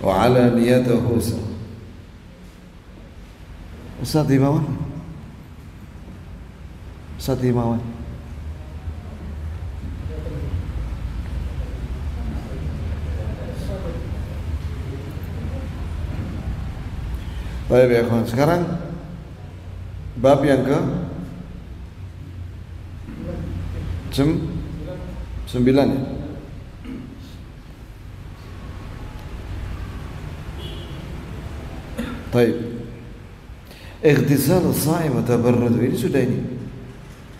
wa ala niyatahu. Ustaz Imawan, Ustaz Imawan. Baik ya kawan, sekarang bab yang ke 9 ya. Baik. Ightisal as-sha'im wa tabarrud, ini sudah ini.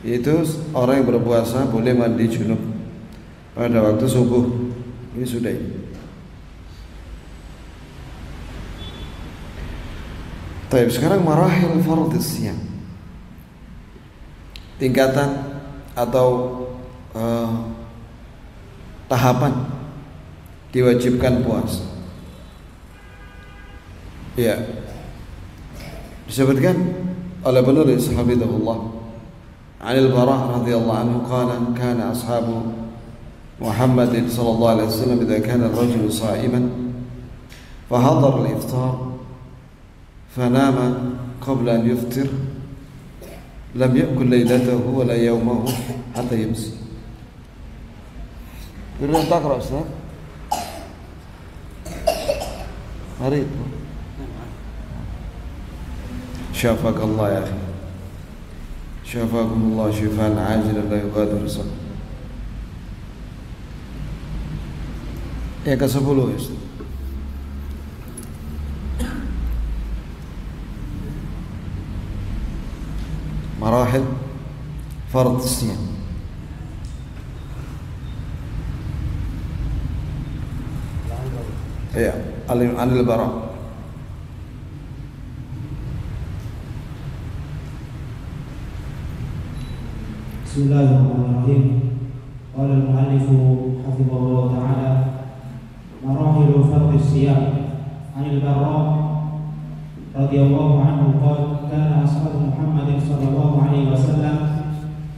Yaitu orang yang berpuasa boleh mandi junub pada waktu subuh. Ini sudah ini. Baik, sekarang marahil fardhu siyam. Tingkatan atau tahapan diwajibkan puasa. Ya. Disebutkan oleh penulis hafizahullah, Anil Bara radhiyallahu anhu qala kana ashabu Muhammad sallallahu alaihi wasallam idza kana ar-rajulu sha'iman fa hadara al-iftar فنام قبل أن يفطر لم يأكل ليلته ولا يومه حتى يمسي. Bila تقرأ Ustaz? Mari. شفاك الله يا أخي. شفاكم الله شفاء عاجلا لا يغادر سقما. Yang ke-10 Ustaz. مراحل فرض الصيام. يا عن البراء. بسم الله الرحمن الرحيم. قال المؤلف حفظه الله تعالى: مراحل فرض الصيام. عن البراء رضي الله عنه قال: كان أصحاب محمد صلى الله عليه وسلم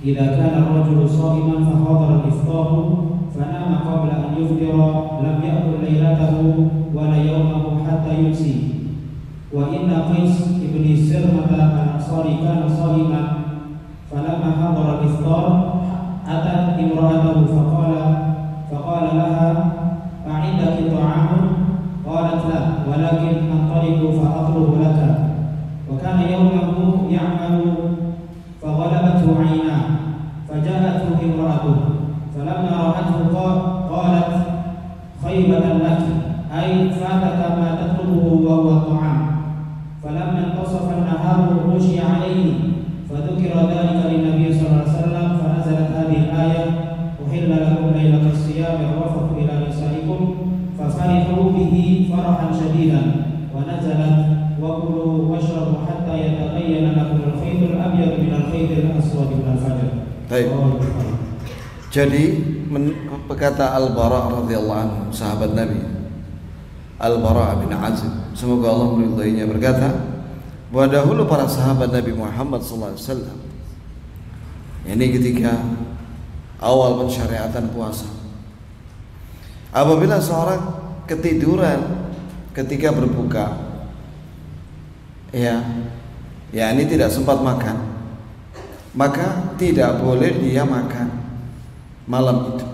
إذا كان الرجل صائما فحضر الإفطار فنام قبل أن يفطر لم يأكل ليلته ولا يومه حتى يمسي. وإن قيس بن سرمة الأنصاري كان صائما فلما حضر الإفطار أتى امرأته فقال لها: أعندك طعام؟ قالت: لا، ولكن أنطلق فأطلب لك. وكان يومه يعمل فغلبته عيناه فجاءته امرأته فلما رأته قالت: خيبة لك، أي فاتك ما تطلبه وهو الطعام. فلما انتصف النهار غشي عليه فذكر ذلك للنبي صلى الله عليه وسلم فنزلت هذه الآية: أحل لكم ليلة الصيام الرفث إلى نسائكم ففرحوا به فرحا شديدا ونزلت: وكلوا واشربوا حتى يتبين لكم الخيط الأبيض من الخيط الأسود من الفجر. Baik. Jadi berkata Al-Bara radhiyallahu anhu, sahabat Nabi Al-Bara bin Azib, semoga Allah meridainya, berkata bahwa dahulu para sahabat Nabi Muhammad sallallahu alaihi wasallam, ini ketika awal pensyariatan puasa, apabila seorang ketiduran ketika berbuka, ya ini tidak sempat makan, maka tidak boleh dia makan malam itu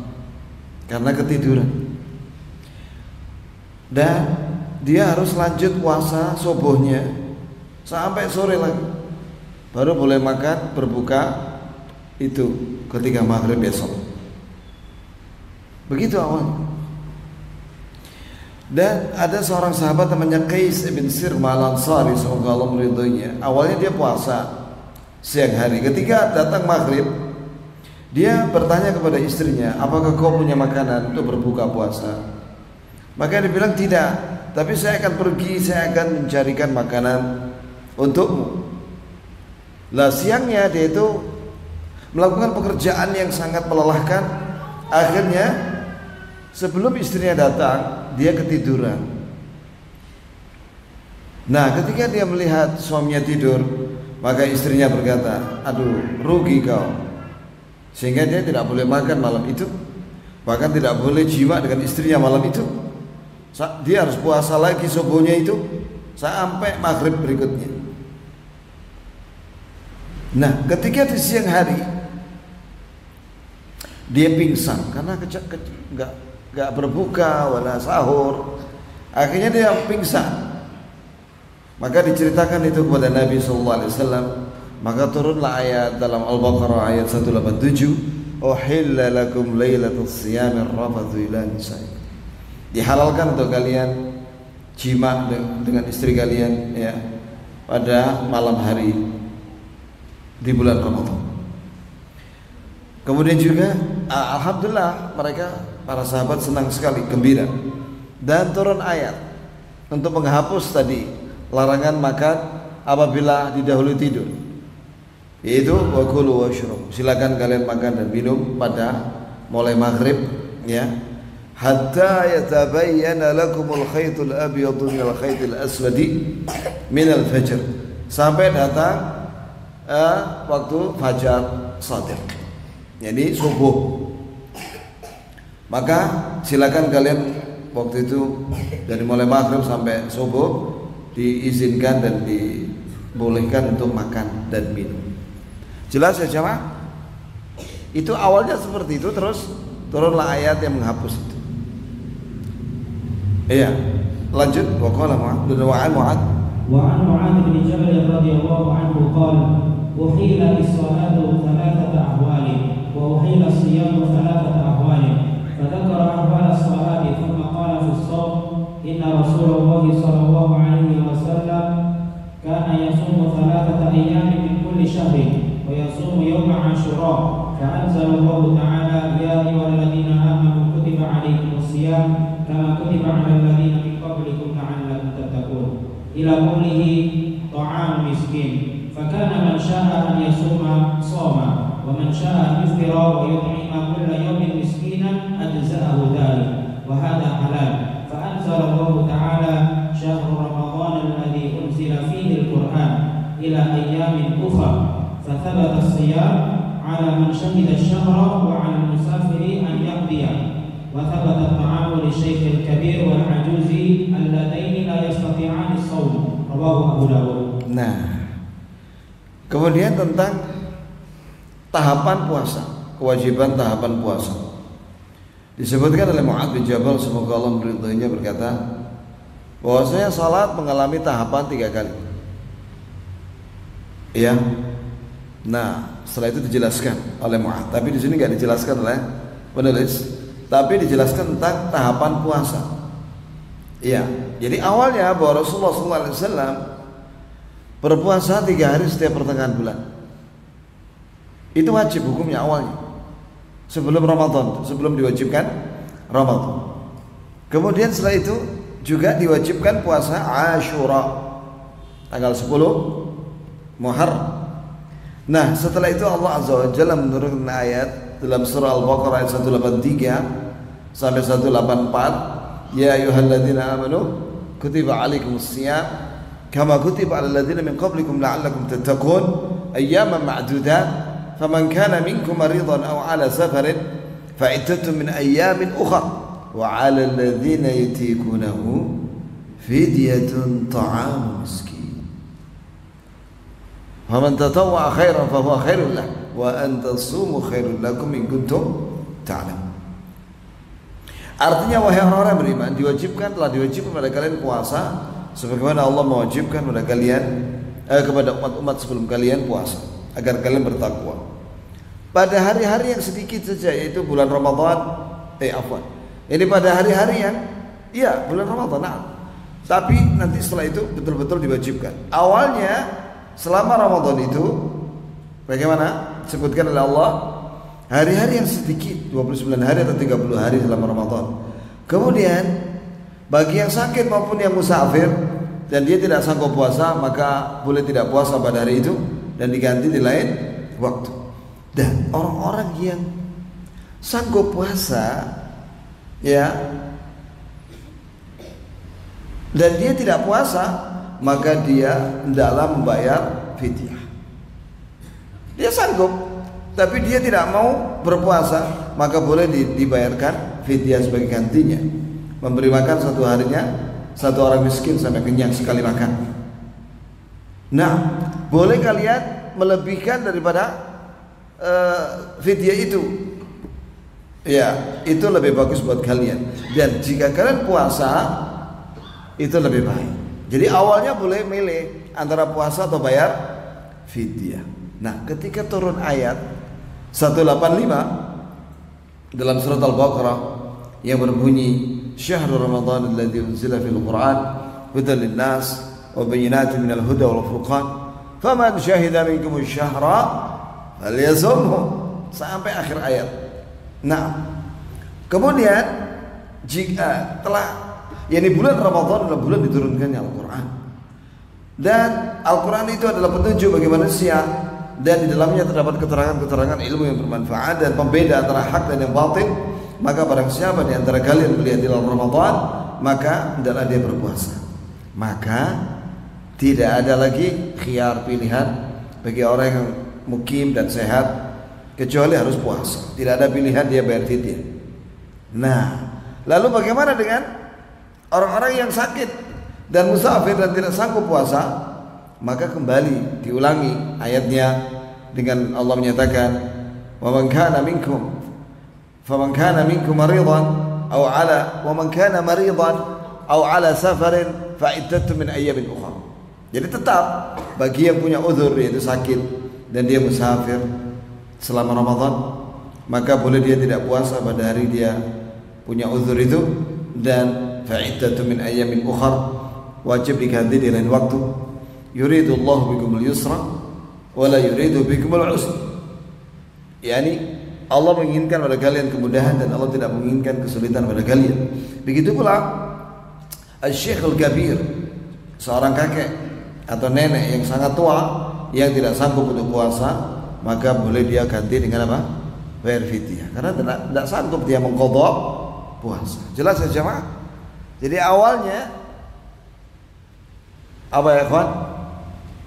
karena ketiduran, dan dia harus lanjut puasa subuhnya sampai sore lagi, baru boleh makan berbuka itu ketika maghrib besok. Begitu awal. Dan ada seorang sahabat namanya Qais bin Sirma al-Ansari, semoga Allah meridhoinya. Awalnya dia puasa siang hari. Ketika datang maghrib, dia bertanya kepada istrinya, apakah kau punya makanan untuk berbuka puasa? Maka dia bilang, tidak, tapi saya akan pergi, saya akan mencarikan makanan untukmu. Lah siangnya dia itu melakukan pekerjaan yang sangat melelahkan. Akhirnya sebelum istrinya datang, dia ketiduran. Nah, ketika dia melihat suaminya tidur, maka istrinya berkata, aduh, rugi kau. Sehingga dia tidak boleh makan malam itu, bahkan tidak boleh jiwa dengan istrinya malam itu. dia harus puasa lagi subuhnya itu sampai maghrib berikutnya. Nah, ketika di siang hari dia pingsan karena nggak berbuka wala sahur, akhirnya dia pingsan. Maka diceritakan itu kepada Nabi SAW. Maka turunlah ayat dalam Al-Baqarah ayat 187, uhilla lakum lailatus siyamir rafathu ila nisaikum. Dihalalkan untuk kalian jima dengan istri kalian ya pada malam hari di bulan Ramadan. Kemudian juga alhamdulillah mereka para sahabat senang sekali, gembira, dan turun ayat untuk menghapus tadi larangan makan apabila didahului tidur, yaitu wa kulu washrabu, silakan kalian makan dan minum pada mulai maghrib ya, hatta yatabayyana lakumul khaytul abyadu minal khaytil aswadi minal fajr, sampai datang waktu fajar shadiq, jadi subuh. Maka silakan kalian waktu itu dari mulai maghrib sampai subuh diizinkan dan dibolehkan untuk makan dan minum. Jelas ya jemaah? Itu awalnya seperti itu, terus turunlah ayat yang menghapus itu. Iya, lanjut. Wa qala Mu'adz bin Mu'adz bin Jabal radhiyallahu anhu qala uhila bis-salatu thalathata ahwali wa uhila as-siyamu thalathata ahwali fadzakara ahwal as-salati thumma qala fi as-sawm inna Rasulullah sallallahu alaihi wasallam kana yasumu thalathata ayyamin min kulli shahrin ويصوم يوم عاشوراء فأنزل الله تعالى يا أيها الذين آمنوا كتب عليكم الصيام كما كتب على الذين من قبلكم لعلكم تتقون إلى قوله طعام مسكين فكان من شاء أن يصوم صام ومن شاء أن يفطر ويطعم كل يوم مسكينا أجزأه ذلك وهذا حلال فأنزل الله تعالى شهر رمضان الذي أنزل فيه القرآن إلى أيام أخرى فثبت الصيام على من شهد الشهر وعلى المسافر أن يقضيه وثبت الطعام للشيخ الكبير والعجوز اللذين لا يستطيعان الصوم رواه أبو داود. Nah, kemudian tentang tahapan puasa, kewajiban tahapan puasa disebutkan oleh Mu'adz bin Jabal semoga Allah meridhoinya berkata bahwasanya salat mengalami tahapan 3 kali. Iya. Nah, setelah itu dijelaskan oleh Mu'adz, tapi di sini nggak dijelaskan oleh penulis, tapi dijelaskan tentang tahapan puasa. Iya, jadi awalnya bahwa Rasulullah SAW berpuasa 3 hari setiap pertengahan bulan. Itu wajib hukumnya awalnya, sebelum Ramadan, sebelum diwajibkan Ramadan. Kemudian setelah itu juga diwajibkan puasa Ashura tanggal 10 Muharram. Nah, setelah itu Allah Azza wa Jalla menurunkan ayat dalam surah Al-Baqarah ayat 183 sampai 184, ya ayyuhalladzina amanu kutiba alaikumus shiyam kama kutiba alal ladzina min qablikum la'allakum tattaqun ayyaman ma'dudat faman kana minkum maridan aw ala safarin fa'iddatun min ayyamin ukhra wa 'alal ladzina yutiqunahu fidyatun ta'amu miskin faman tatawwa'a khairan fahuwa khairul lahu wa an tasumu khairul lakum in kuntum ta'lamun. Artinya wahai orang-orang beriman, telah diwajibkan pada kalian puasa sebagaimana Allah mewajibkan pada kalian kepada umat-umat sebelum kalian puasa agar kalian bertakwa. Pada hari-hari yang sedikit saja, yaitu bulan Ramadan, ini pada hari-hari yang bulan Ramadan. Nah, tapi nanti setelah itu betul-betul diwajibkan. Awalnya selama Ramadan itu bagaimana disebutkan oleh Allah, hari-hari yang sedikit, 29 hari atau 30 hari selama Ramadan. Kemudian bagi yang sakit maupun yang musafir dan dia tidak sanggup puasa, maka boleh tidak puasa pada hari itu dan diganti di lain waktu. Dan orang-orang yang sanggup puasa dan dia tidak puasa, maka dia hendaklah membayar fidyah. Dia sanggup tapi dia tidak mau berpuasa, maka boleh dibayarkan fidyah sebagai gantinya. memberi makan satu harinya satu orang miskin sampai kenyang sekali makan. Nah, boleh kalian melebihkan daripada fidyah itu. Ya, itu lebih bagus buat kalian. Dan jika kalian puasa, itu lebih baik. Jadi awalnya boleh milih antara puasa atau bayar fidyah. Nah, ketika turun ayat 185 dalam surat Al-Baqarah yang berbunyi Syahrul Ramadan alladzi unzila fil Qur'an hudan lin-nas wa bayyinatin minal huda wal furqan faman syahida minkum asy-syahra falyasumhu sampai akhir ayat. Nah, kemudian jika telah bulan Ramadan adalah bulan diturunkannya Al-Quran, dan Al-Quran itu adalah petunjuk bagi manusia, dan di dalamnya terdapat keterangan-keterangan ilmu yang bermanfaat dan pembeda antara hak dan yang batin. Maka barang siapa di antara kalian melihat hilal Ramadan, maka hendaklah dia berpuasa. Maka tidak ada lagi khiyar pilihan bagi orang yang mukim dan sehat kecuali harus puasa. Tidak ada pilihan dia bayar fidyah. Nah, lalu bagaimana dengan orang-orang yang sakit dan musafir dan tidak sanggup puasa? Maka kembali diulangi ayatnya dengan Allah menyatakan wa man kana minkum faman kana minkum maridan aw ala wa man kana maridan aw ala safarin fa iddatun min ayyamin ukhra. Jadi tetap bagi yang punya uzur, yaitu sakit dan dia musafir selama Ramadan, maka boleh dia tidak puasa pada hari dia punya uzur itu, dan fa iddatun min ayyamin ukhra, wajib diganti di lain waktu. Yuridullahu bikumul yusra wa la yuridu bikumul usra. Yani Allah menginginkan pada kalian kemudahan dan Allah tidak menginginkan kesulitan pada kalian. Begitu pula Al-Syekh Al-Kabir, seorang kakek atau nenek yang sangat tua yang tidak sanggup untuk puasa, maka boleh dia ganti dengan apa? Bayar fidyah, karena tidak sanggup dia mengqadha puasa. Jelas ya jemaah? Jadi awalnya apa ya kawan?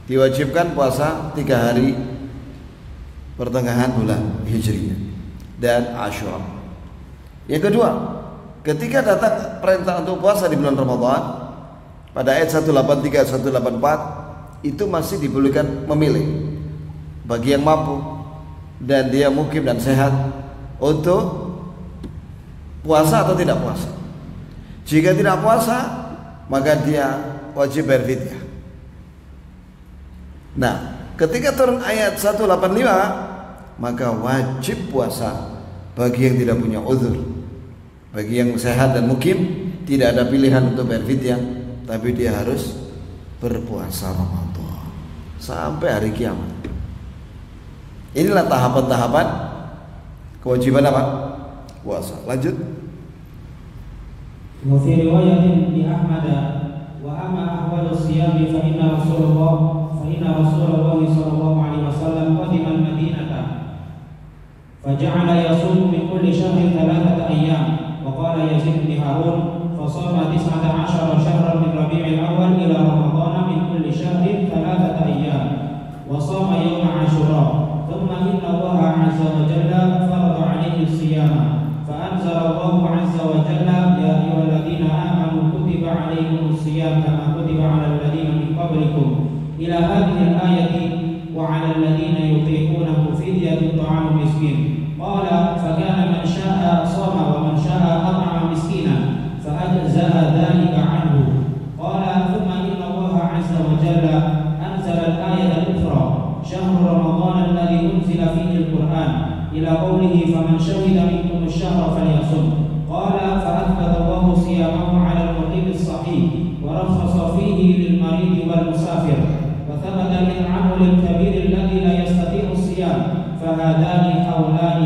Diwajibkan puasa 3 hari pertengahan bulan Hijriah dan Asyura. Yang kedua, ketika datang perintah untuk puasa di bulan Ramadan pada ayat 183 184, itu masih dibolehkan memilih bagi yang mampu dan dia mukim dan sehat untuk puasa atau tidak puasa. Jika tidak puasa, maka dia wajib bayar fidyah. Nah, ketika turun ayat 185, maka wajib puasa bagi yang tidak punya uzur. Bagi yang sehat dan mukim tidak ada pilihan untuk bayar fidyah, tapi dia harus berpuasa Ramadan sampai hari kiamat. Inilah tahapan-tahapan kewajiban apa? Puasa. Lanjut. Wa fi riwayatin li Ahmad wa amma ahwalus siyam fa inna Rasulullah sallallahu alaihi wasallam qadima al-Madinata faja'ala yasum min kulli shahrin 3 ayyam wa qala Yazid bin Harun fa sama 19 shahran min Rabi'il awwal ila Ramadan min kulli shahrin 3 ayyam wa sama yawm Ashura thumma inna Allah 'azza wa jalla farada 'alaihi as-siyama فأنزل الله عز وجل يا أيها الذين آمنوا كتب عليكم الصيام كما كتب على الذين من قبلكم إلى هذه الآية وعلى الذين يطيقونه فدية طعام مسكين قال فكان من شاء صام ومن شاء أطعم مسكينا فأجزأ ذلك عنه قال ثم إن الله عز وجل أنزل الآية الأخرى شهر رمضان الذي أنزل فيه القرآن إلى قوله فمن شهد منكم الشهر فليصم قال فأثبت الله صيامه على المقيم الصحيح ورخص فيه للمريض والمسافر وثبت الإطعام للكبير الذي لا يستطيع الصيام فهذان حولان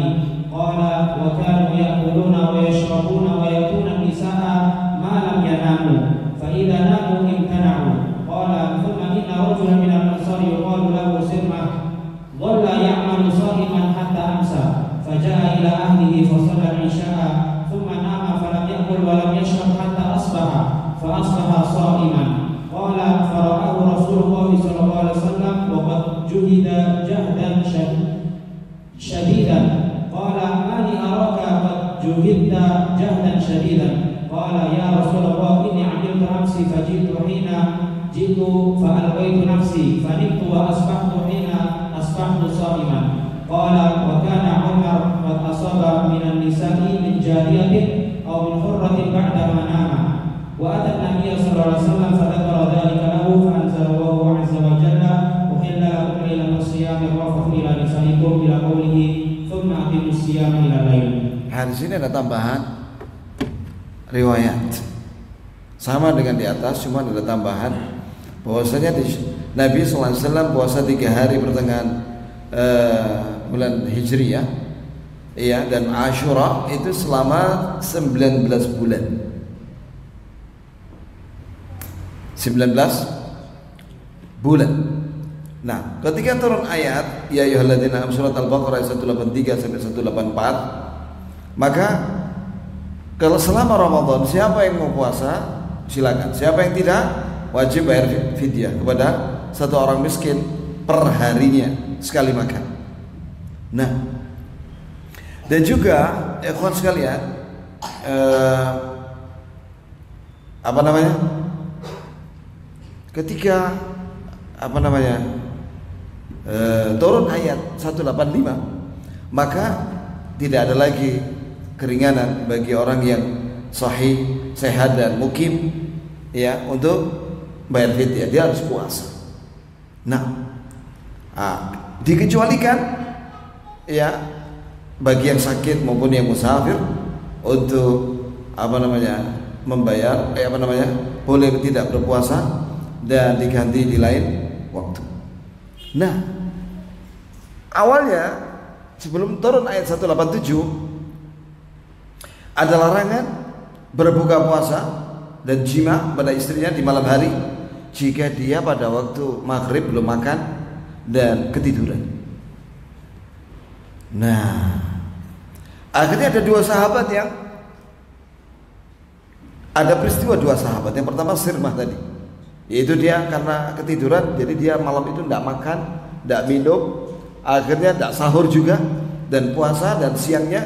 قال وكانوا يأكلون ويشربون ويأتون النساء ما لم يناموا فإذا ناموا امتنعوا قال ثم إن رجلا من الأنصار يقال له سرمة ظل يعمل صائما حتى أمسى فجاء إلى أهله فصلى العشاء ثم نام فلم يأكل ولم يشرب حتى أصبح فأصبح صائما قال فرآه رسول الله صلى الله عليه وسلم وقد جهد جهدا شديدا قال ما لي أراك قد جهدت جهدا شديدا qala ya Rasulullah inni 'amiltu nafsi faji'tu hina ji'tu fa'alqaitu nafsi fanimtu wa asbahtu hina asbahtu sha'iman. Qala wa kana Umar qad asaba minan nisa'i min jariyatin aw min hurratin ba'da ma nama wa ata an-nabiy sallallahu alaihi wasallam fa dzakara dhalika lahu fa anzalallahu 'azza wa jalla uhilla lakum laylata as-siyami rafathu ila nisaikum ila qawlihi thumma aqimus siyama ila lail. Di sini ada tambahan riwayat sama dengan di atas, cuma ada tambahan bahwasanya Nabi SAW puasa 3 hari pertengahan bulan Hijriyah, ya, dan Ashura itu selama 19 bulan. 19 bulan. Nah, ketika turun ayat ya ayyuhalladzina amanu surat Al-Baqarah 183 sampai 184, maka kalau selama Ramadan siapa yang mau puasa silakan, siapa yang tidak wajib bayar fidyah kepada satu orang miskin per harinya sekali makan. Nah, dan juga ikhwan sekalian, ketika turun ayat 185, maka tidak ada lagi keringanan bagi orang yang sahih, sehat dan mukim, ya, untuk bayar fidyah, dia harus puasa. Nah, dikecualikan, ya, bagi yang sakit maupun yang musafir untuk membayar boleh tidak berpuasa dan diganti di lain waktu. Nah, awalnya sebelum turun ayat 187 ada larangan berbuka puasa dan jima pada istrinya di malam hari jika dia pada waktu maghrib belum makan dan ketiduran. Nah, akhirnya ada peristiwa dua sahabat. Yang pertama Sirmah tadi, yaitu dia karena ketiduran, jadi dia malam itu tidak makan, tidak minum, akhirnya tidak sahur juga dan puasa, dan siangnya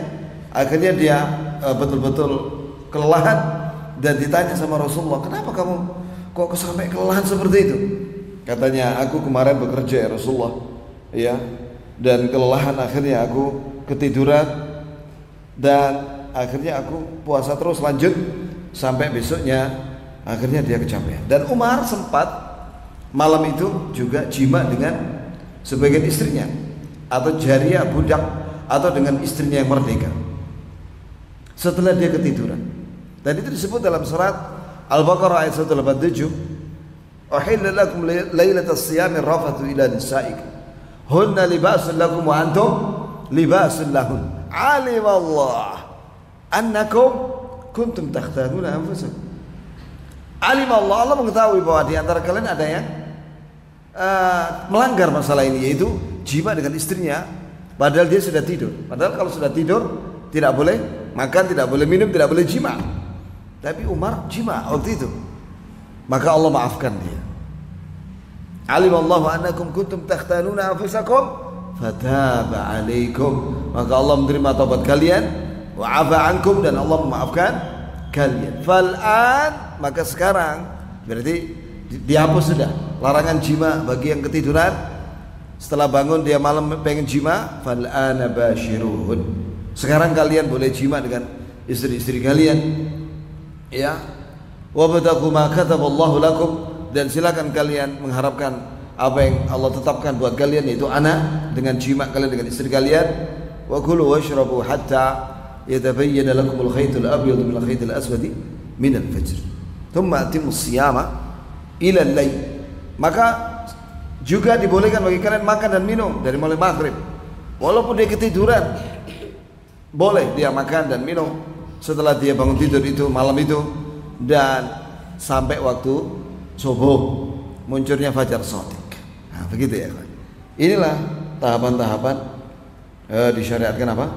akhirnya dia betul-betul kelelahan dan ditanya sama Rasulullah, kenapa kamu kok sampai kelelahan seperti itu? Katanya, aku kemarin bekerja ya Rasulullah, ya, dan kelelahan akhirnya aku ketiduran dan akhirnya aku puasa terus lanjut sampai besoknya akhirnya dia kecapean. Dan Umar sempat malam itu juga jima dengan sebagian istrinya atau jariyah budak atau dengan istrinya yang merdeka setelah dia ketiduran. Dan itu disebut dalam surat Al-Baqarah ayat 187, uhilla lakum lailatas siyami rafathu ila nisaikum hunna libasun lakum wa antum libasun lahun alimallah annakum kuntum takhtanuna anfusakum. Alimallah, Allah mengetahui bahwa di antara kalian ada yang melanggar masalah ini, yaitu jima dengan istrinya padahal dia sudah tidur. Padahal kalau sudah tidur tidak boleh makan, tidak boleh minum, tidak boleh jima. Tapi Umar jima waktu itu, maka Allah maafkan dia. Alimallahu annakum kuntum takhtanuna anfusakum fataba alaikum, maka Allah menerima taubat kalian, wa afa ankum, dan Allah memaafkan kalian. Fal'an, maka sekarang berarti dihapus sudah larangan jima bagi yang ketiduran. Setelah bangun dia malam pengen jima, fal'ana bashiruhun, sekarang kalian boleh jima dengan istri-istri kalian, ya, wabtaghu ma kataballahu lakum, dan silakan kalian mengharapkan apa yang Allah tetapkan buat kalian, yaitu anak, dengan jima kalian dengan istri kalian. Wa kulu washrabu hatta yatabayyana lakumul khaytul abyadu minal khaytil aswadi minal fajr thumma atimmus siyama ila al-lail. Maka juga dibolehkan bagi kalian makan dan minum dari mulai maghrib, walaupun dia ketiduran, boleh dia makan dan minum setelah dia bangun tidur itu malam itu, dan sampai waktu subuh munculnya fajar shadiq. Nah, begitu ya. Inilah tahapan-tahapan disyariatkan apa?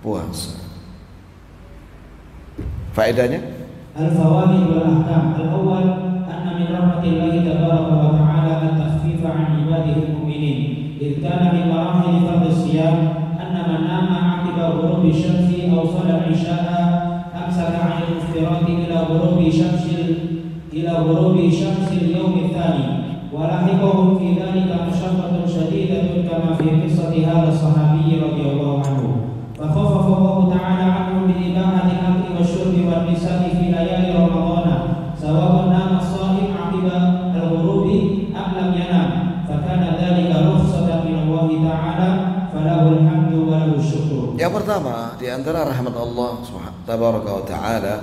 Puasa. Faedahnya? Al-fawaid wal ahkam. Al-awwal anna min rahmatillahi tabaraka wa ta'ala at-takhfif 'an ibadihi al-mu'minin. Idh kana min marahil fardh as-siyam anna man nama 'aqiba ghurubi syamsi aw salla 'isha'a amsaka 'an al-muftirati ila إلى غروب شمس اليوم الثاني ولحقهم في ذلك مشقة شديدة كما في قصة هذا الصحابي رضي الله عنه فخفف الله تعالى عنهم بإباحة الأكل والشرب والنساء في ليالي رمضان سواء نام الصائم عقب الغروب أم لم ينام فكان ذلك رخصة من الله تعالى فله الحمد وله الشكر. Yang pertama di antara rahmat Allah Tabaraka wa Ta'ala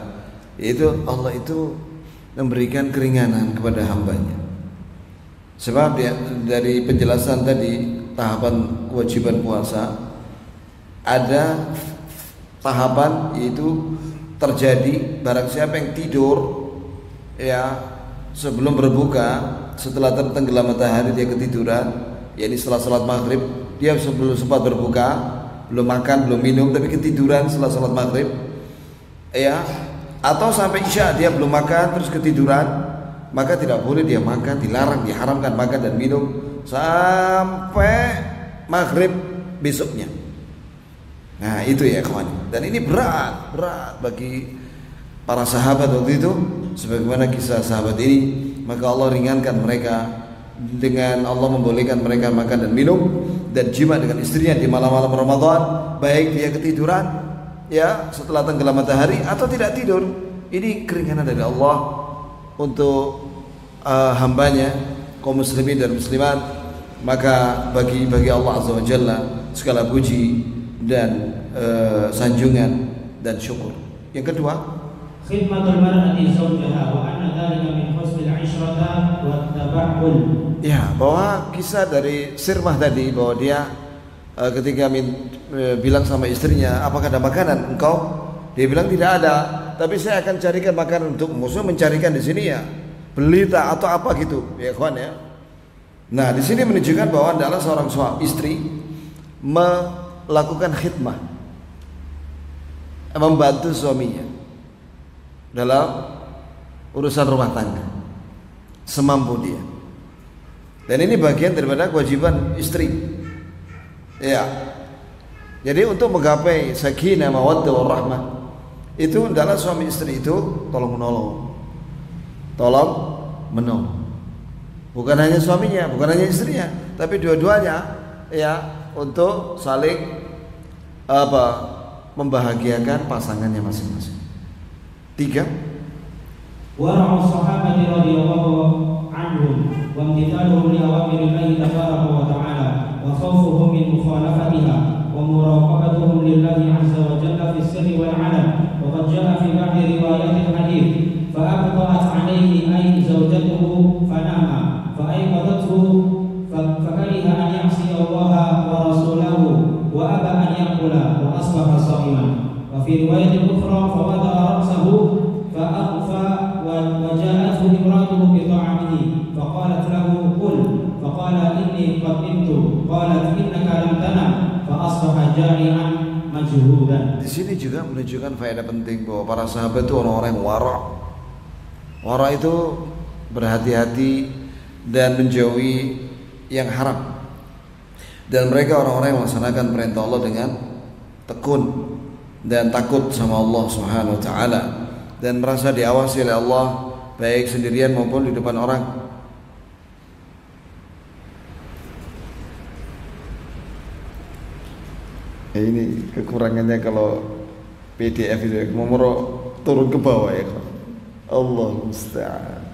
yaitu Allah itu memberikan keringanan kepada hambanya. Sebab dari penjelasan tadi tahapan kewajiban puasa ada tahapan yaitu terjadi barang siapa yang tidur ya sebelum berbuka, setelah tenggelam matahari dia ketiduran, yakni setelah salat maghrib dia sebelum sempat berbuka, belum makan belum minum tapi ketiduran setelah salat maghrib ya, atau sampai isya dia belum makan terus ketiduran, maka tidak boleh dia makan, dilarang, diharamkan makan dan minum sampai maghrib besoknya. Nah itu ya kawan. Dan ini berat bagi para sahabat waktu itu. Sebagaimana kisah sahabat ini, maka Allah ringankan mereka dengan Allah membolehkan mereka makan dan minum dan jima dengan istrinya di malam-malam Ramadan, baik dia ketiduran ya setelah tenggelam matahari atau tidak tidur. Ini keringanan dari Allah untuk hambanya kaum muslimin dan muslimat. Maka bagi Allah Azza wa Jalla segala puji dan sanjungan dan syukur. Yang kedua, khidmatul mar'ati zawjaha wa anna dhalika min husnil 'ishrata wa tabaqqul. Ya, bahwa kisah dari Sirmah tadi bahwa dia ketika bilang sama istrinya, apakah ada makanan engkau? Dia bilang tidak ada, tapi saya akan carikan makanan untuk musuh. Mencarikan di sini ya belita atau apa gitu, ya kawan ya. Nah di sini menunjukkan bahwa adalah seorang istri melakukan khidmah, membantu suaminya dalam urusan rumah tangga semampu dia. Dan ini bagian daripada kewajiban istri. Ya. Jadi untuk menggapai sakinah, mawaddah, warahmah itu adalah suami istri itu tolong menolong. Bukan hanya suaminya, bukan hanya istrinya, tapi dua-duanya ya untuk saling membahagiakan pasangannya masing-masing. 3. Wara'u sahabati radhiyallahu anhum wa imtithaluhum li awamirillahi tabaraka wa ta'ala wa khawfuhum min mukhalafatiha wa muraqabatuhum lillahi 'azza wa jalla fi sirri wal 'alan wa qad jaa'a fi ba'd riwayatil hadits fa abta'at 'alayhi ay zawjatuhu fanama fa ayqadathu fakariha an ya'si Allah wa rasulahu wa aba an yaqula wa asbaha sha'iman wa fi riwayatin ukhra fa wada'a ra'sahu fa akhfa wa ja'athu imratuhu bi ta'amihi fa qalat lahu qul fa qala inni qad nimtu qalat innaka lam tanam fa asbaha ja'ian majhudan. Di sini juga menunjukkan faedah penting bahwa para sahabat itu orang-orang yang wara'. Wara' itu berhati-hati dan menjauhi yang haram. Dan mereka orang-orang yang melaksanakan perintah Allah dengan tekun dan takut sama Allah Subhanahu wa taala dan merasa diawasi oleh Allah baik sendirian maupun di depan orang. Ini kekurangannya kalau PDF itu mau turun ke bawah ya. Allah musta'an.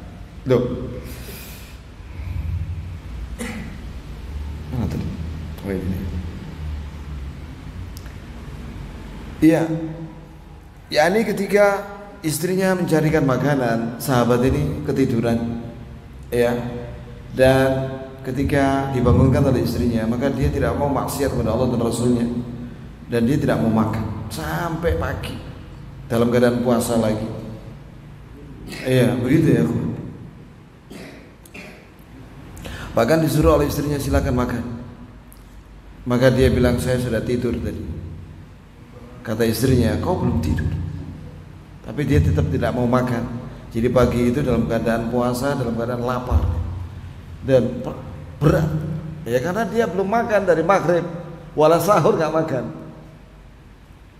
Duh. Mana tadi? Oh ini. Iya. Ya ini ketika istrinya mencarikan makanan, sahabat ini ketiduran. Ya. Dan ketika dibangunkan oleh istrinya, maka dia tidak mau maksiat kepada Allah dan Rasulnya. Dan dia tidak mau makan sampai pagi dalam keadaan puasa lagi. Iya, begitu ya. Bahkan disuruh oleh istrinya silakan makan. Maka dia bilang saya sudah tidur tadi. Kata istrinya, kau belum tidur. Tapi dia tetap tidak mau makan. Jadi pagi itu dalam keadaan puasa, dalam keadaan lapar dan berat. Ya karena dia belum makan dari maghrib, wala sahur nggak makan.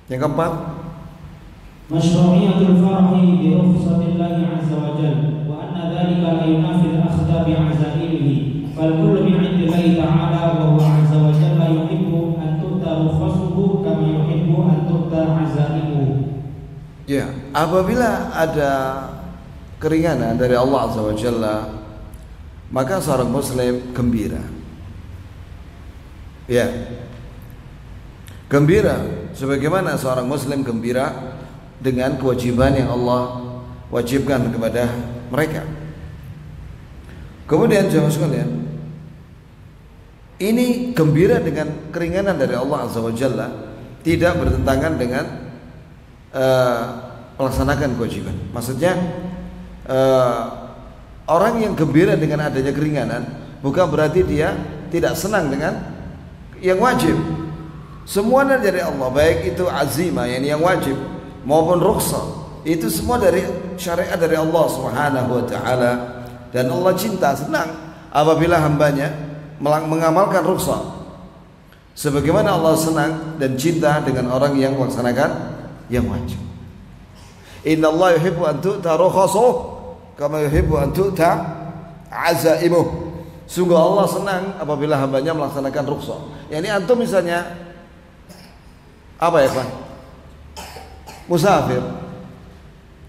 Yang keempat, Masyru'iyatul farahi bi rukhsatillahi 'azza wa jalla wa anna dhalika la yunafi al-akhdha bi 'azaimihi fal kullu min 'indillahi ta'ala wa huwa 'azza wa jalla yuhibbu an tu'ta rukhsatuhu kama yuhibbu an tu'ta 'azaimuhu. Ya, apabila ada keringanan dari Allah Azza wa Jalla, maka seorang muslim gembira. Ya, gembira sebagaimana seorang muslim gembira dengan kewajiban yang Allah wajibkan kepada mereka. Kemudian jemaah sekalian, ini gembira dengan keringanan dari Allah Azza wa Jalla tidak bertentangan dengan melaksanakan kewajiban. Maksudnya orang yang gembira dengan adanya keringanan bukan berarti dia tidak senang dengan yang wajib. Semuanya dari Allah, baik itu azimah yang wajib maupun rukhsah, itu semua dari syariat dari Allah Subhanahu wa taala. Dan Allah cinta, senang apabila hambanya mengamalkan rukhsah, sebagaimana Allah senang dan cinta dengan orang yang melaksanakan yang wajib. Inna Allah yuhibbu an tu'ta rukhsatuh kama yuhibbu an tu'ta azaimuh. Sungguh Allah senang apabila hambanya melaksanakan rukhsah. Yani antum misalnya apa ya Pak? Musafir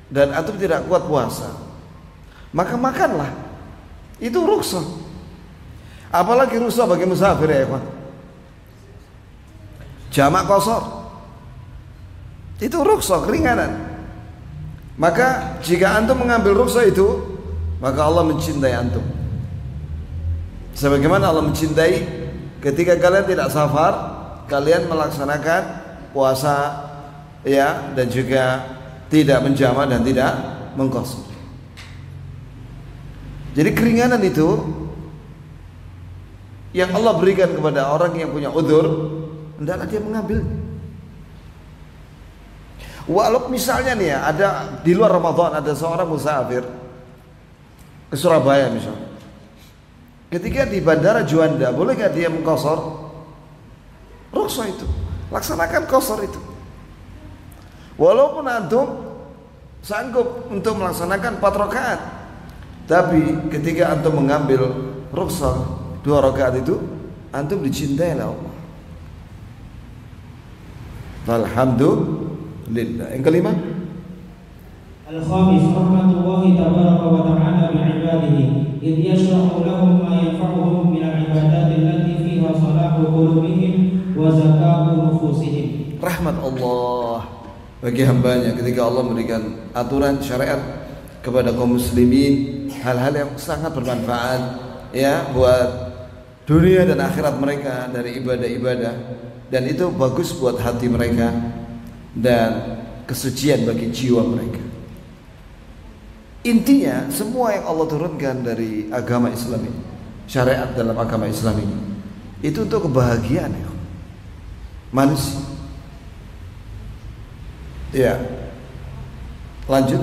dan antum tidak kuat puasa, maka makanlah. Itu rukhsah. Apalagi rukhsah bagi musafir ya Pak? Jamak qashar. Itu rukhsah, keringanan. Maka jika antum mengambil rukhsah itu, maka Allah mencintai antum. Sebagaimana Allah mencintai ketika kalian tidak safar, kalian melaksanakan puasa ya, dan juga tidak menjamak dan tidak mengqashar. Jadi keringanan itu yang Allah berikan kepada orang yang punya udzur, hendaklah dia mengambilnya. Walau misalnya nih ya, ada di luar Ramadan ada seorang musafir ke Surabaya misalnya. Ketika di bandara Juanda, bolehkah dia mengqashar? Rukhsah itu, laksanakan qashar itu. Walaupun antum sanggup untuk melaksanakan 4 rakaat, tapi ketika antum mengambil rukhsah 2 rakaat itu, antum dicintai oleh Allah. Alhamdulillah. Yang kelima, al-khamis rahmatullahi tabaraka wa ta'ala bi'ibadihi idh yashra'u lahum ma yanfa'uhum min al-ibadati allati fiha salahu qulubihim wa zakatu nufusihim. Rahmat Allah bagi hambanya ketika Allah memberikan aturan syariat kepada kaum muslimin, hal-hal yang sangat bermanfaat ya buat dunia dan akhirat mereka dari ibadah-ibadah, dan itu bagus buat hati mereka dan kesucian bagi jiwa mereka. Intinya semua yang Allah turunkan dari agama Islam ini, syariat dalam agama Islam ini, itu untuk kebahagiaan ya manusia. Ya, lanjut.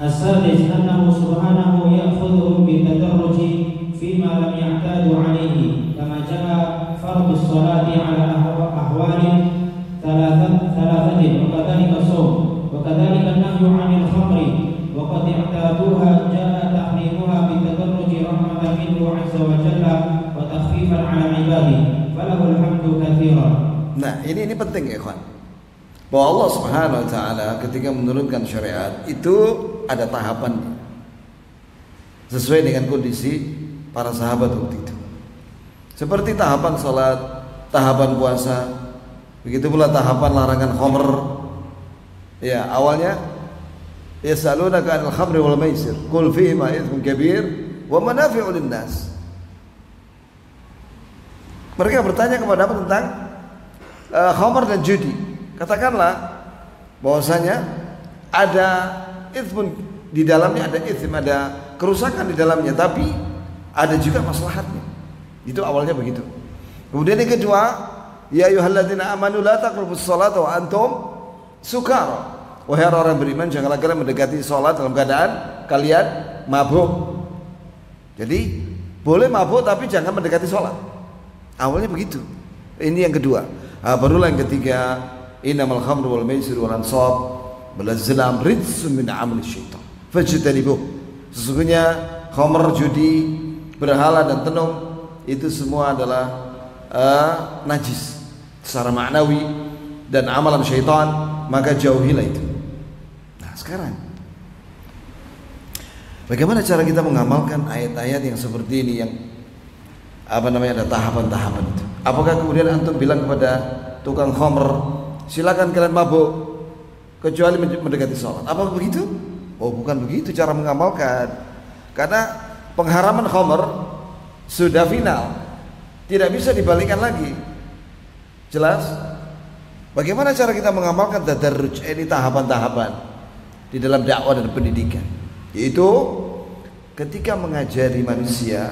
As-sadis annahu subhanahu ya'khudhuhum bitadarruji fima lam ya'tadu alayhi kama jaa fardhu sholati ala ahwalin thalathatin wa kadhalika shaum wa kadhalika an-nahyu 'anil khamri wa qad i'taduha jaa tahrimuha bitadarruji rahmatan minhu 'azza wa jalla wa takhfifan 'ala 'ibadihi falahu al-hamdu katsiran. Nah, ini penting ya kawan, bahwa Allah Subhanahu wa taala ketika menurunkan syariat itu ada tahapannya sesuai dengan kondisi para sahabat waktu itu. Seperti tahapan salat, tahapan puasa, begitu pula tahapan larangan khamr. Ya, awalnya yasalunaka 'anil khamri wal maisir qul fihima ithmun kabir wa manafi'u lin-nas. Mereka bertanya kepada apa tentang khamr dan judi. Katakanlah bahwasanya ada ithmun di dalamnya, ada ithim, ada kerusakan di dalamnya, tapi ada juga maslahatnya. Itu awalnya begitu. Kemudian yang kedua, ya ayyuhalladzina amanu la taqrabus sholata wa antum sukara. Wahai orang beriman, janganlah kalian mendekati salat dalam keadaan kalian mabuk. Jadi boleh mabuk tapi jangan mendekati salat. Awalnya begitu. Ini yang kedua. Barulah yang ketiga, innamal khamru wal maisir wal ansab Bal-azlam rijsun min amali syaitan fajtanibuh. Sesungguhnya khamr, judi, berhala dan tenung itu semua adalah najis secara maknawi dan amalan syaitan, maka jauhilah itu. Nah, sekarang bagaimana cara kita mengamalkan ayat-ayat yang seperti ini, yang ada tahapan-tahapan itu? Apakah kemudian antum bilang kepada tukang khamr, silakan kalian mabuk kecuali mendekati sholat? Apa begitu? Oh, bukan begitu cara mengamalkan. Karena pengharaman khamr sudah final, tidak bisa dibalikan lagi. Jelas? Bagaimana cara kita mengamalkan tadarruj, ini tahapan-tahapan di dalam dakwah dan pendidikan? Yaitu ketika mengajari manusia,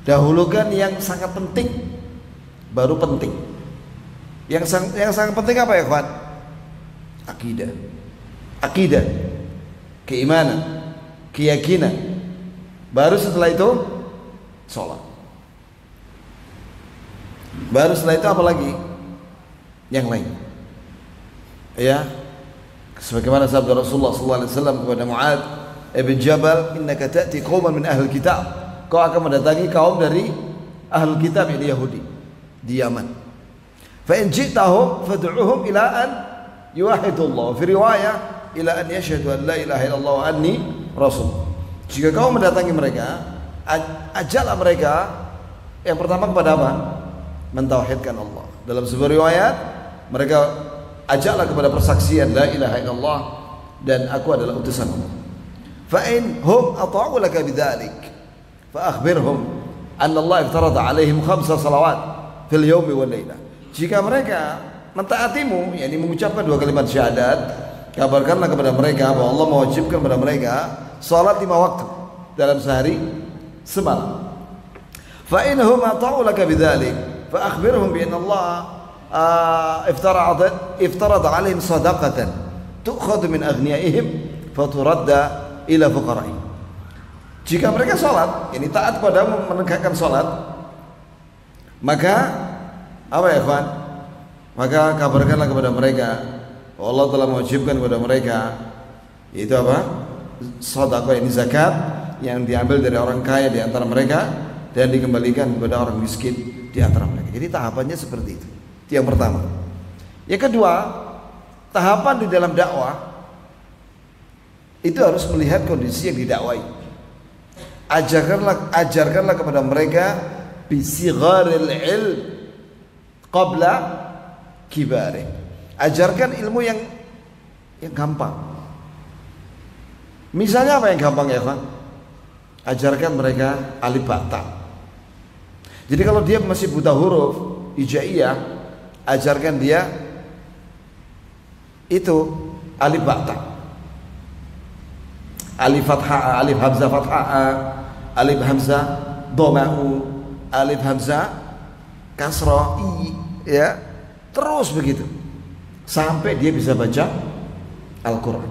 dahulukan yang sangat penting, baru penting. Yang sangat penting apa ya, kawan? Akidah, keimanan, keyakinan. Baru setelah itu sholat. Baru setelah itu apa lagi? Yang lain. Ya, sebagaimana sabda Rasulullah SAW kepada Mu'adz ibn Jabal, innaka ta'ti qauman min ahlil kitab, kau akan mendatangi kaum dari ahlul kitab, yaitu Yahudi di Yaman. Fa in ji'tahum fad'uhum ila an yuwahhidullah, fi riwayah ila an yashhadu an la ilaha illallah wa anni rasul. Jika kau mendatangi mereka, ajaklah mereka yang pertama kepada apa? Mentauhidkan Allah. Dalam sebuah riwayat, mereka ajaklah kepada persaksian la ilaha illallah dan aku adalah utusan Allah. Fa in hum ata'u laka bidzalik fa akhbirhum anna Allah iftarada alaihim 5 salawat fil yawmi wal lailah. Jika mereka mentaatimu, yakni mengucapkan 2 kalimat syahadat, kabarkanlah kepada mereka bahwa Allah mewajibkan kepada mereka salat 5 waktu dalam sehari semalam. Fa in hum ata'u laka bidzalik fa akhbirhum bi anna Allah iftarada alaihim sadaqatan tu'khadhu min aghniyaihim faturadda ila fuqara'i. Jika mereka salat, ini taat pada menegakkan salat, maka apa ya, kawan? Maka kabarkanlah kepada mereka Allah telah mewajibkan kepada mereka itu apa? Sedekah, ini zakat yang diambil dari orang kaya di antara mereka dan dikembalikan kepada orang miskin di antara mereka. Jadi tahapannya seperti itu. Itu yang pertama. Yang kedua, tahapan di dalam dakwah itu harus melihat kondisi yang didakwai. Ajarkanlah kepada mereka bisigharil ilm qabla kibari. Ajarkan ilmu yang gampang. Misalnya apa yang gampang ya, Pak? Ajarkan mereka alif ba ta. Jadi kalau dia masih buta huruf hijaiyah, ajarkan dia itu alif ba ta. Alif fathah, alif hamzah fathah, alif hamzah dhama'u, alif hamzah kasrah i, ya. Terus begitu sampai dia bisa baca Al-Qur'an.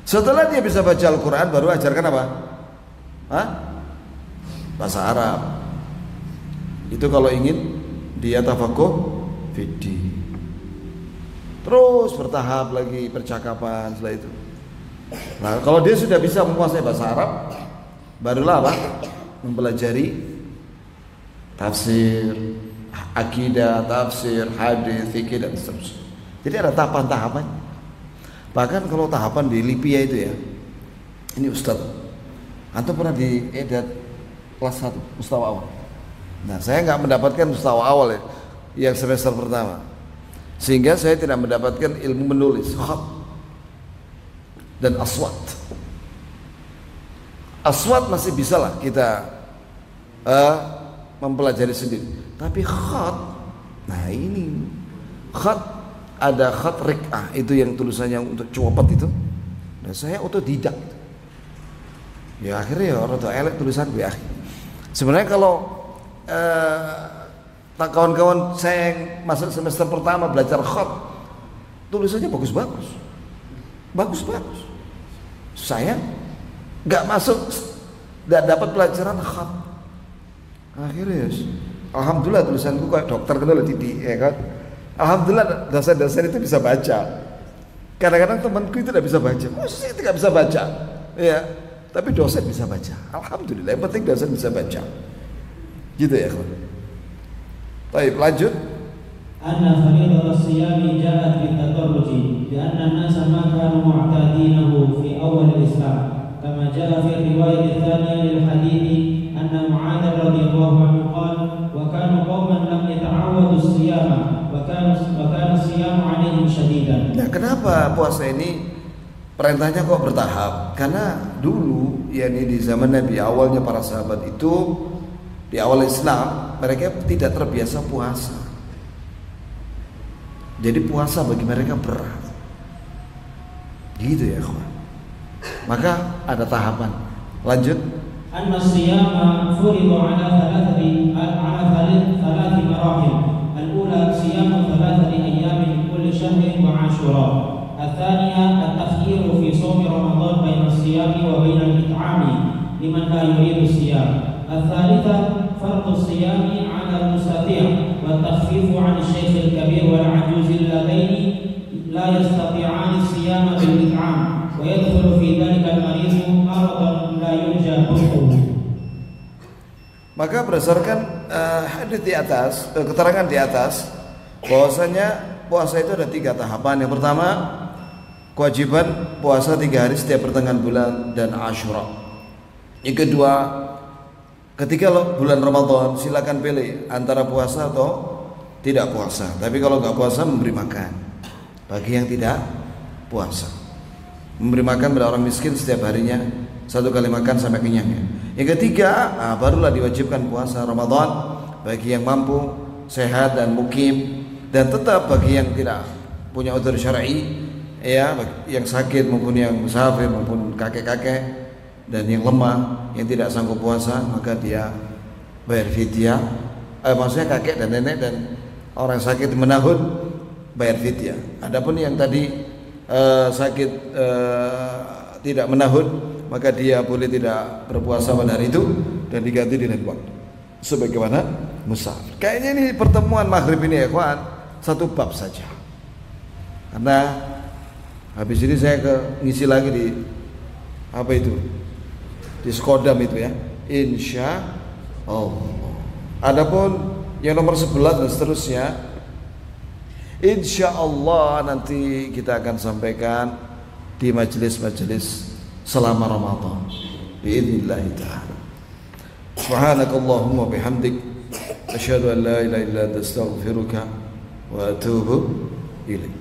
Setelah dia bisa baca Al-Qur'an, baru ajarkan apa? Bahasa Arab. Itu kalau ingin dia tafaqquh fiddin. Terus bertahap lagi percakapan setelah itu. Nah, kalau dia sudah bisa menguasai bahasa Arab, barulah apa? Mempelajari tafsir, akidah, tafsir, hadis, fikih dan seterusnya. Jadi ada tahapan-tahapan. Bahkan kalau tahapan di Libya itu ya, ini Ustaz, antum pernah di edat kelas 1 mustawa awal. Nah, saya nggak mendapatkan mustawa awal ya, yang semester pertama, sehingga saya tidak mendapatkan ilmu menulis khat dan aswat. Aswat masih bisa lah kita mempelajari sendiri, tapi khat, nah ini khat, ada khat rik'ah, itu yang tulisannya untuk copot itu. Dan saya otodidak. Ya akhirnya ya orang tua elek tulisan gue. Sebenarnya kalau kawan-kawan saya yang masuk semester pertama belajar khat, tulisannya bagus-bagus. Saya nggak masuk, nggak dapat pelajaran khat. Akhirnya alhamdulillah tulisanku kayak dokter gitu loh, Titi, ya kan. Alhamdulillah dosen-dosen itu bisa baca. Kadang-kadang temanku itu tidak bisa baca. Saya tidak bisa baca. Ya, tapi dosen bisa baca. Alhamdulillah, yang penting dosen bisa baca. Gitu ya, kawan. Baik, lanjut. Anna fariidat as-siyam ja'at bit-tadarruj li'anna an-nasa ma kanu mu'tadinahu fi awal al-Islam kama ja'a fi riwayat ats-tsaniyah lil hadits anna Mu'adz radhiyallahu anhu qala wa kanu qauman lam yata'awwadu as-siyama wa kana as-siyamu 'alaihim shadidan. Nah, kenapa puasa ini perintahnya kok bertahap? Karena dulu yakni di zaman Nabi, awalnya para sahabat itu di awal Islam mereka tidak terbiasa puasa. Jadi puasa bagi mereka berat. Gitu ya, kawan. Maka ada tahapan. Lanjut. Anna siyama furidu ala thalathi marahil. Al-ula siyamu thalathati ayyamin kulli shahrin wa ashura. Al-thaniya at-takhyiru fi shaum Ramadan baina as-siyami wa baina al-it'ami liman la yuridu siyam. Al-thalitha fardu siyami ala al-mustati' والتخفيف عن الشيخ الكبير والعجوز اللذين لا يستطيعان الصيام بالإطعام ويدخل في ذلك المريض مرضا لا يرجى برؤه. Maka berdasarkan hadis di atas, keterangan di atas, bahwasanya puasa itu ada 3 tahapan. Yang pertama, kewajiban puasa 3 hari setiap pertengahan bulan dan Asyura. Yang kedua, ketika bulan Ramadan silakan pilih antara puasa atau tidak puasa. Tapi kalau nggak puasa memberi makan bagi yang tidak puasa. Memberi makan pada orang miskin setiap harinya 1 kali makan sampai kenyang. Yang ketiga, barulah diwajibkan puasa Ramadan bagi yang mampu, sehat dan mukim, dan tetap bagi yang tidak punya udzur syar'i, ya, yang sakit maupun yang musafir maupun kakek-kakek dan yang lemah yang tidak sanggup puasa, maka dia bayar fidyah. Maksudnya kakek dan nenek dan orang sakit menahun bayar fidyah. Adapun yang tadi sakit tidak menahun, maka dia boleh tidak berpuasa pada hari itu dan diganti dengan waktu sebagaimana musafir. Kayaknya ini pertemuan maghrib ini ya kawan, 1 bab saja. Karena habis ini saya ngisi lagi di apa itu? Di Skodam itu ya, insya Allah. Adapun yang nomor 11 dan seterusnya, insya Allah nanti kita akan sampaikan di majelis-majelis selama Ramadan biidznillah ta'ala. Subhanakallahumma bihamdik asyhadu an la ilaha illa anta astaghfiruka wa atubu ilaik.